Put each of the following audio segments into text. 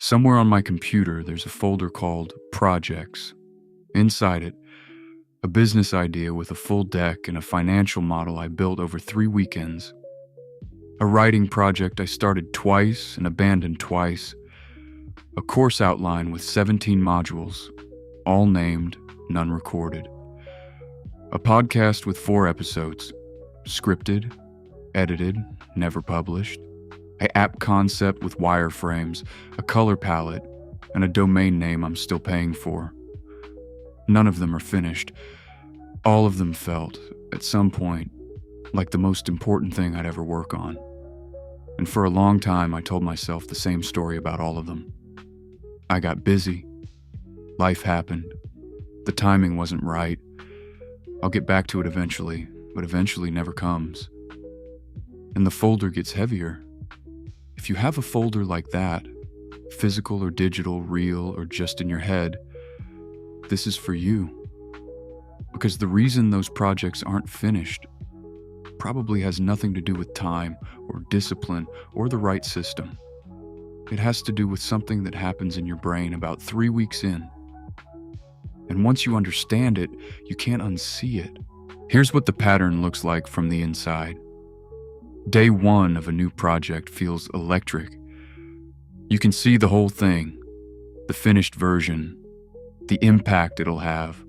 Somewhere on my computer, there's a folder called Projects. Inside it, a business idea with a full deck and a financial model I built over 3 weekends. A writing project I started twice and abandoned twice. A course outline with 17 modules, all named, none recorded. A podcast with 4 episodes, scripted, edited, never published. An app concept with wireframes, a color palette, and a domain name I'm still paying for. None of them are finished. All of them felt, at some point, like the most important thing I'd ever work on. And for a long time, I told myself the same story about all of them. I got busy. Life happened. The timing wasn't right. I'll get back to it eventually, but eventually never comes. And the folder gets heavier. If you have a folder like that, physical or digital, real or just in your head, this is for you. Because the reason those projects aren't finished probably has nothing to do with time or discipline or the right system. It has to do with something that happens in your brain about 3 weeks in. And once you understand it, you can't unsee it. Here's what the pattern looks like from the inside. Day 1 of a new project feels electric. You can see the whole thing, the finished version, the impact it'll have,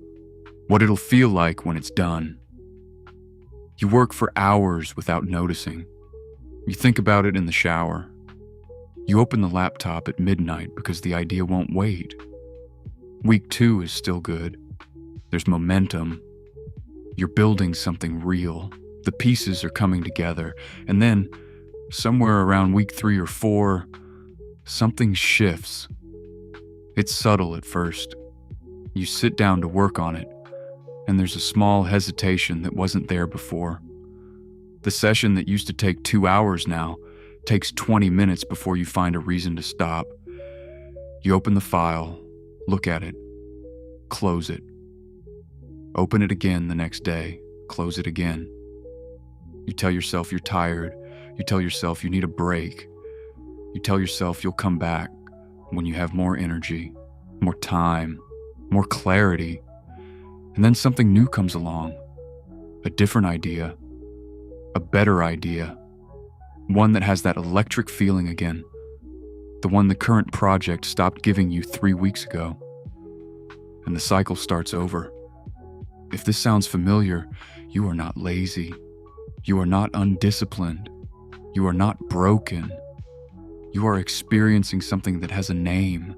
what it'll feel like when it's done. You work for hours without noticing. You think about it in the shower. You open the laptop at midnight because the idea won't wait. Week 2 is still good. There's momentum. You're building something real. The pieces are coming together. And then, somewhere around week 3 or 4, something shifts. It's subtle at first. You sit down to work on it, and there's a small hesitation that wasn't there before. The session that used to take 2 hours now takes 20 minutes before you find a reason to stop. You open the file, look at it, close it. Open it again the next day, close it again. You tell yourself you're tired. You tell yourself you need a break. You tell yourself you'll come back when you have more energy, more time, more clarity. And then something new comes along. A different idea. A better idea. One that has that electric feeling again. The one the current project stopped giving you 3 weeks ago. And the cycle starts over. If this sounds familiar, you are not lazy. You are not undisciplined. You are not broken. You are experiencing something that has a name.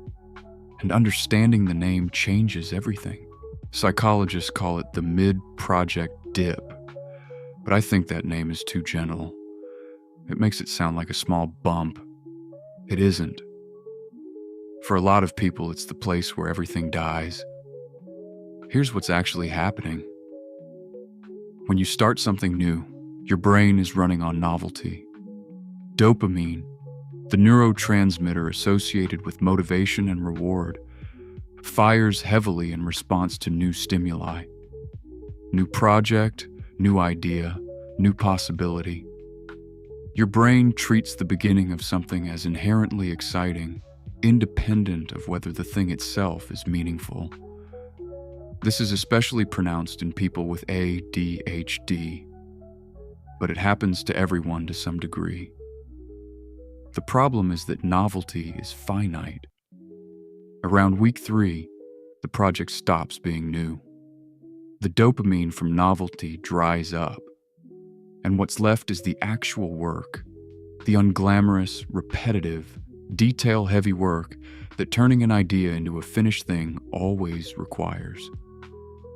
And understanding the name changes everything. Psychologists call it the mid-project dip. But I think that name is too gentle. It makes it sound like a small bump. It isn't. For a lot of people, it's the place where everything dies. Here's what's actually happening. When you start something new, your brain is running on novelty. Dopamine, the neurotransmitter associated with motivation and reward, fires heavily in response to new stimuli. New project, new idea, new possibility. Your brain treats the beginning of something as inherently exciting, independent of whether the thing itself is meaningful. This is especially pronounced in people with ADHD, but it happens to everyone to some degree. The problem is that novelty is finite. Around week 3, the project stops being new. The dopamine from novelty dries up, and what's left is the actual work, the unglamorous, repetitive, detail-heavy work that turning an idea into a finished thing always requires.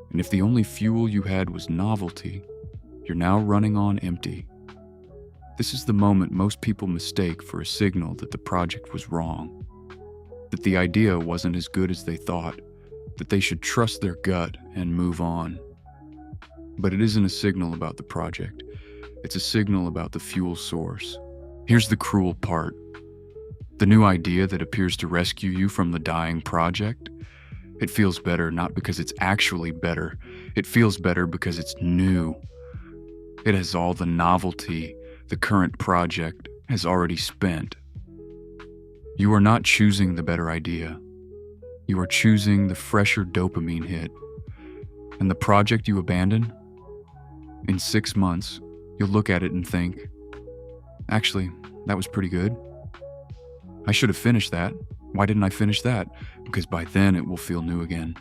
And if the only fuel you had was novelty, you're now running on empty. This is the moment most people mistake for a signal that the project was wrong, that the idea wasn't as good as they thought, that they should trust their gut and move on. But it isn't a signal about the project. It's a signal about the fuel source. Here's the cruel part. The new idea that appears to rescue you from the dying project, it feels better not because it's actually better. It feels better because it's new. It has all the novelty the current project has already spent. You are not choosing the better idea. You are choosing the fresher dopamine hit. And the project you abandon, in 6 months, you'll look at it and think, actually, that was pretty good. I should have finished that. Why didn't I finish that? Because by then it will feel new again.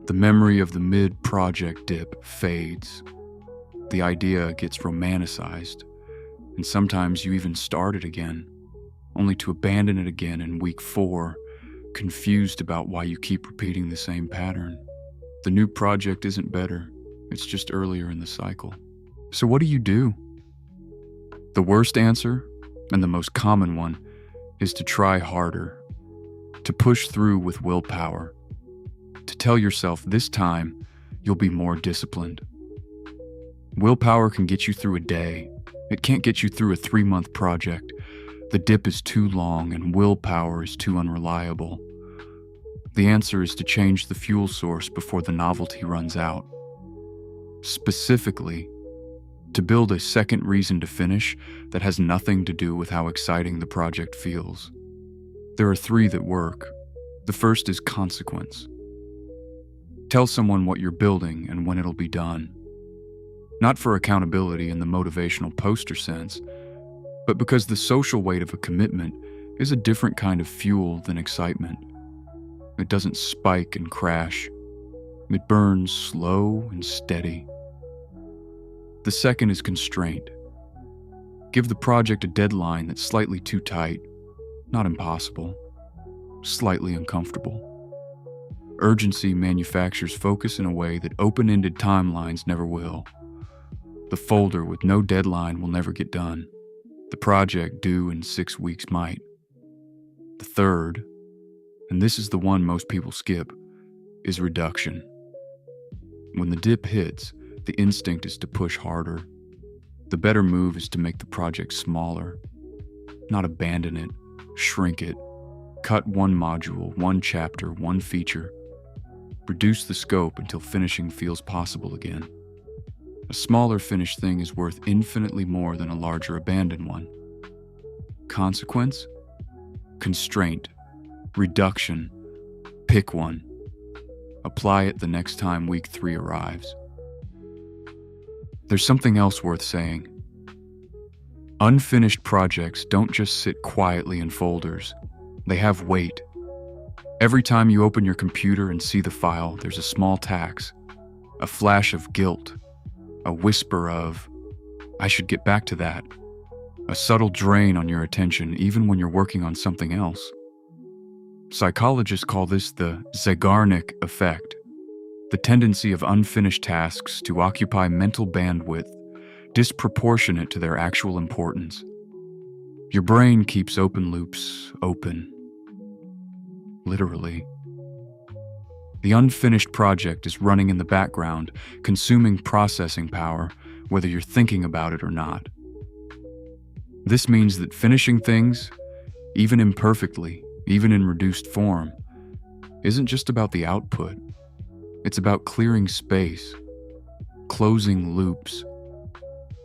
The memory of the mid-project dip fades. The idea gets romanticized, and sometimes you even start it again, only to abandon it again in week 4, confused about why you keep repeating the same pattern. The new project isn't better, it's just earlier in the cycle. So what do? The worst answer, and the most common one, is to try harder, to push through with willpower, to tell yourself this time you'll be more disciplined. Willpower can get you through a day. It can't get you through a 3-month project. The dip is too long and willpower is too unreliable. The answer is to change the fuel source before the novelty runs out. Specifically, to build a second reason to finish that has nothing to do with how exciting the project feels. There are 3 that work. The first is consequence. Tell someone what you're building and when it'll be done. Not for accountability in the motivational poster sense, but because the social weight of a commitment is a different kind of fuel than excitement. It doesn't spike and crash. It burns slow and steady. The second is constraint. Give the project a deadline that's slightly too tight, not impossible, slightly uncomfortable. Urgency manufactures focus in a way that open-ended timelines never will. The folder with no deadline will never get done. The project due in 6 weeks might. The third, and this is the one most people skip, is reduction. When the dip hits, the instinct is to push harder. The better move is to make the project smaller, not abandon it, shrink it, cut one module, one chapter, one feature, reduce the scope until finishing feels possible again. A smaller finished thing is worth infinitely more than a larger abandoned one. Consequence? Constraint. Reduction. Pick one. Apply it the next time week 3 arrives. There's something else worth saying. Unfinished projects don't just sit quietly in folders. They have weight. Every time you open your computer and see the file, there's a small tax, a flash of guilt, a whisper of, I should get back to that, a subtle drain on your attention even when you're working on something else. Psychologists call this the Zeigarnik effect, the tendency of unfinished tasks to occupy mental bandwidth disproportionate to their actual importance. Your brain keeps open loops open. Literally. The unfinished project is running in the background, consuming processing power, whether you're thinking about it or not. This means that finishing things, even imperfectly, even in reduced form, isn't just about the output. It's about clearing space, closing loops,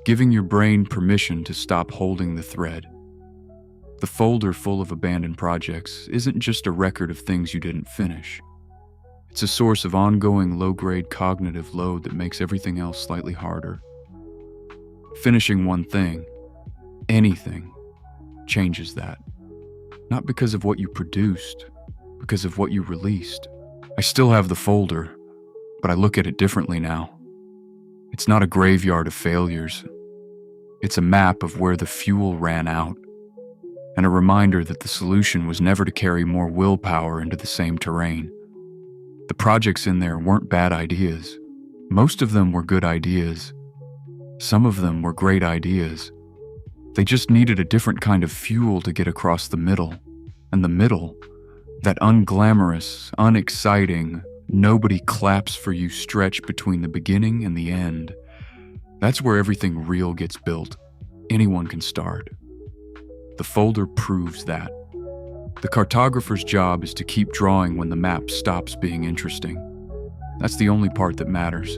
giving your brain permission to stop holding the thread. The folder full of abandoned projects isn't just a record of things you didn't finish. It's a source of ongoing low-grade cognitive load that makes everything else slightly harder. Finishing one thing, anything, changes that. Not because of what you produced, because of what you released. I still have the folder, but I look at it differently now. It's not a graveyard of failures. It's a map of where the fuel ran out, and a reminder that the solution was never to carry more willpower into the same terrain. The projects in there weren't bad ideas. Most of them were good ideas. Some of them were great ideas. They just needed a different kind of fuel to get across the middle. And the middle, that unglamorous, unexciting, nobody claps for you stretch between the beginning and the end, that's where everything real gets built. Anyone can start. The folder proves that. The cartographer's job is to keep drawing when the map stops being interesting. That's the only part that matters.